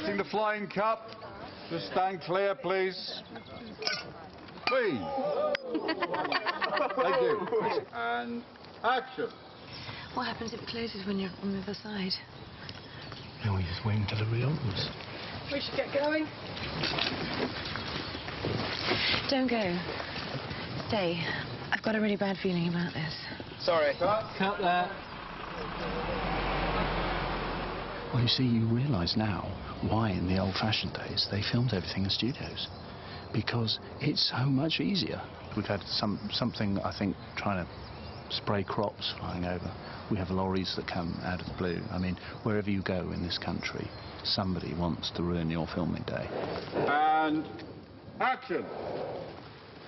Using the flying cup. Just stand clear, please. Please. Thank you. And action. What happens if it closes when you're on the other side? No, we just wait until it reopens. We should get going. Don't go. Stay. I've got a really bad feeling about this. Sorry. Cut that. Well, you see, you realise now why in the old-fashioned days they filmed everything in studios. Because it's so much easier. We've had something, I think, trying to spray crops flying over. We have lorries that come out of the blue. I mean, wherever you go in this country, somebody wants to ruin your filming day. And action.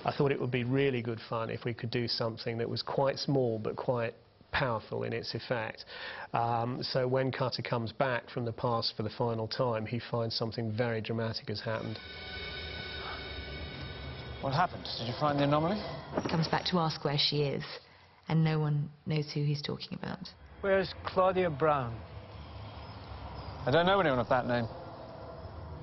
I thought it would be really good fun if we could do something that was quite small but quite powerful in its effect. So when Cutter comes back from the past for the final time, he finds something very dramatic has happened. What happened? Did you find the anomaly? He comes back to ask where she is, and no one knows who he's talking about. Where's Claudia Brown? I don't know anyone of that name.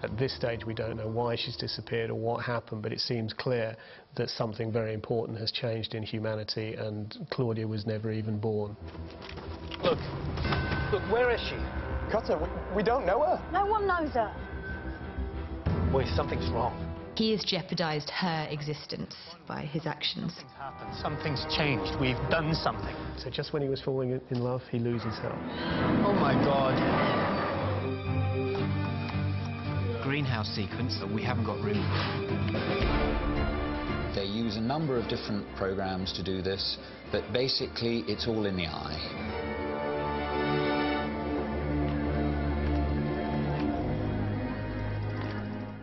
At this stage, we don't know why she's disappeared or what happened, but it seems clear that something very important has changed in humanity, and Claudia was never even born. Look, where is she? Cutter, we don't know her. No one knows her. Boy, something's wrong. He has jeopardised her existence by his actions. Something's happened. Something's changed. We've done something. So just when he was falling in love, he loses her. Oh, my God. Greenhouse sequence that we haven't got room for. They use a number of different programs to do this, but basically it's all in the eye.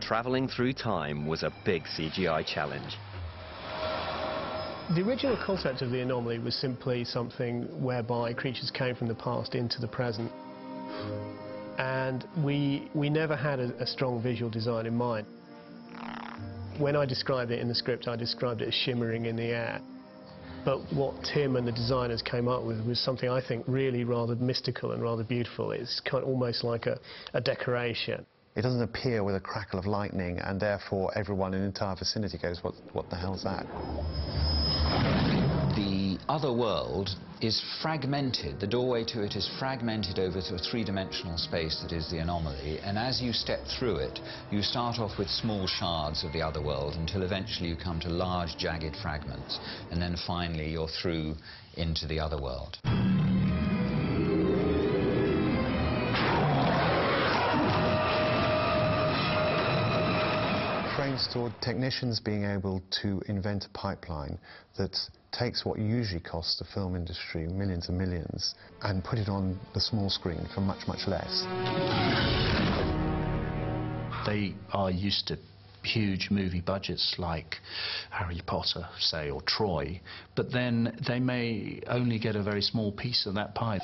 Travelling through time was a big CGI challenge. The original concept of the anomaly was simply something whereby creatures came from the past into the present. And we never had a strong visual design in mind. When I described it in the script, I described it as shimmering in the air. But what Tim and the designers came up with was something I think really rather mystical and rather beautiful. It's kind of almost like a decoration. It doesn't appear with a crackle of lightning, and therefore everyone in the entire vicinity goes, what the hell's that? The other world is fragmented. The doorway to it is fragmented over to a three-dimensional space that is the anomaly, and as you step through it, you start off with small shards of the other world until eventually you come to large, jagged fragments, and then finally you're through into the other world. Brainstormed technicians being able to invent a pipeline that takes what usually costs the film industry millions and millions and put it on the small screen for much, much less. They are used to huge movie budgets like Harry Potter, say, or Troy, but then they may only get a very small piece of that pie.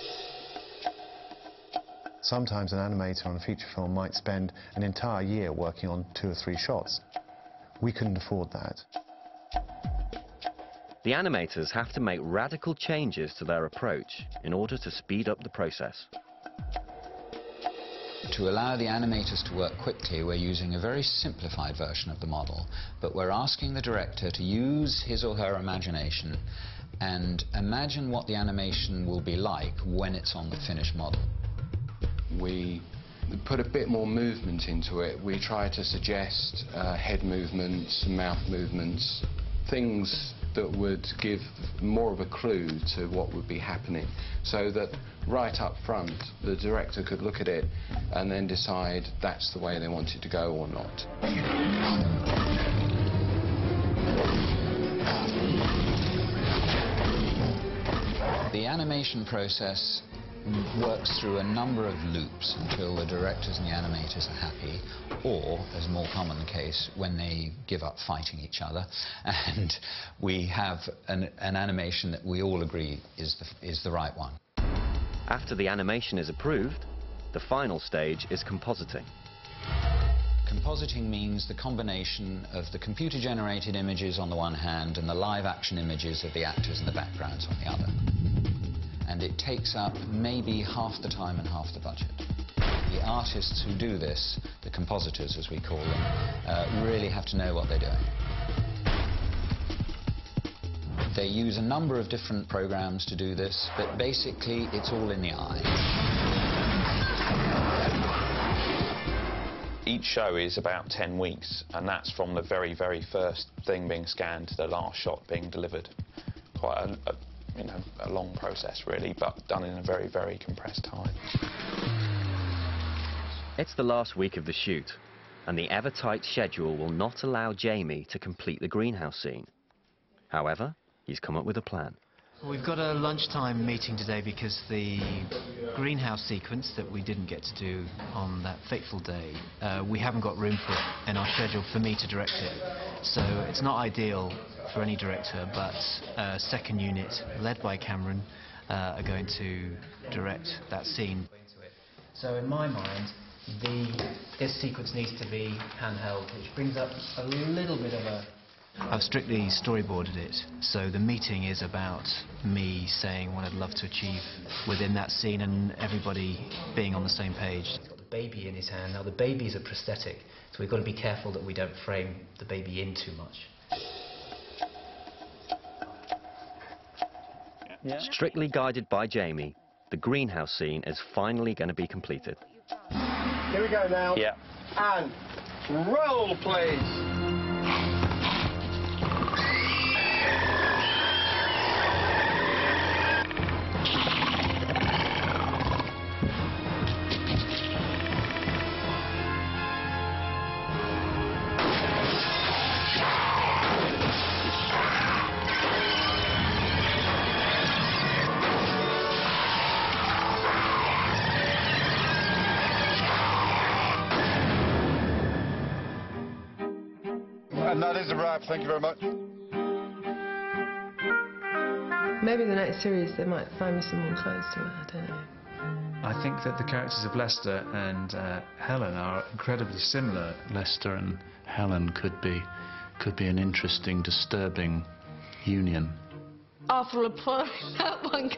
Sometimes an animator on a feature film might spend an entire year working on 2 or 3 shots. We couldn't afford that. The animators have to make radical changes to their approach in order to speed up the process. To allow the animators to work quickly, we're using a very simplified version of the model, but we're asking the director to use his or her imagination and imagine what the animation will be like when it's on the finished model. We put a bit more movement into it. We try to suggest head movements, mouth movements, things that would give more of a clue to what would be happening, so that right up front the director could look at it and then decide that's the way they want it to go or not. The animation process works through a number of loops until the directors and the animators are happy, or, as more common the case, when they give up fighting each other, and we have an animation that we all agree is the right one. After the animation is approved, the final stage is compositing. Compositing means the combination of the computer-generated images on the one hand and the live-action images of the actors and the backgrounds on the other. and it takes up maybe half the time and half the budget. The artists who do this, the compositors as we call them, really have to know what they're doing. They use a number of different programs to do this, but basically it's all in the eye. Each show is about 10 weeks, and that's from the very, very first thing being scanned to the last shot being delivered. Quite a long process, really, but done in a very, very compressed time. It's the last week of the shoot, and the ever-tight schedule will not allow Jamie to complete the greenhouse scene. However, he's come up with a plan. We've got a lunchtime meeting today because the greenhouse sequence that we didn't get to do on that fateful day, we haven't got room for it in our schedule for me to direct it. So it's not ideal for any director, but a second unit led by Cameron are going to direct that scene. So in my mind, this sequence needs to be handheld, which brings up a little bit of a... I've strictly storyboarded it, so the meeting is about me saying what I'd love to achieve within that scene and everybody being on the same page. He's got the baby in his hand. Now the baby is a prosthetic, so we've got to be careful that we don't frame the baby in too much. Strictly guided by Jamie, the greenhouse scene is finally going to be completed. Here we go now. Yeah. And roll, please. And that is a wrap. Thank you very much. Maybe the next series they might find me some more clothes to wear, I don't know. I think that the characters of Lester and Helen are incredibly similar. Lester and Helen could be an interesting, disturbing union. After applauding that one,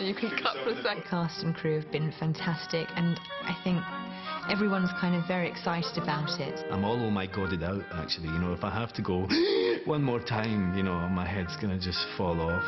you can cut for a second. The cast and crew have been fantastic, and I think everyone's kind of very excited about it. I'm all oh my godded out, actually. You know, if I have to go one more time, you know, my head's gonna just fall off.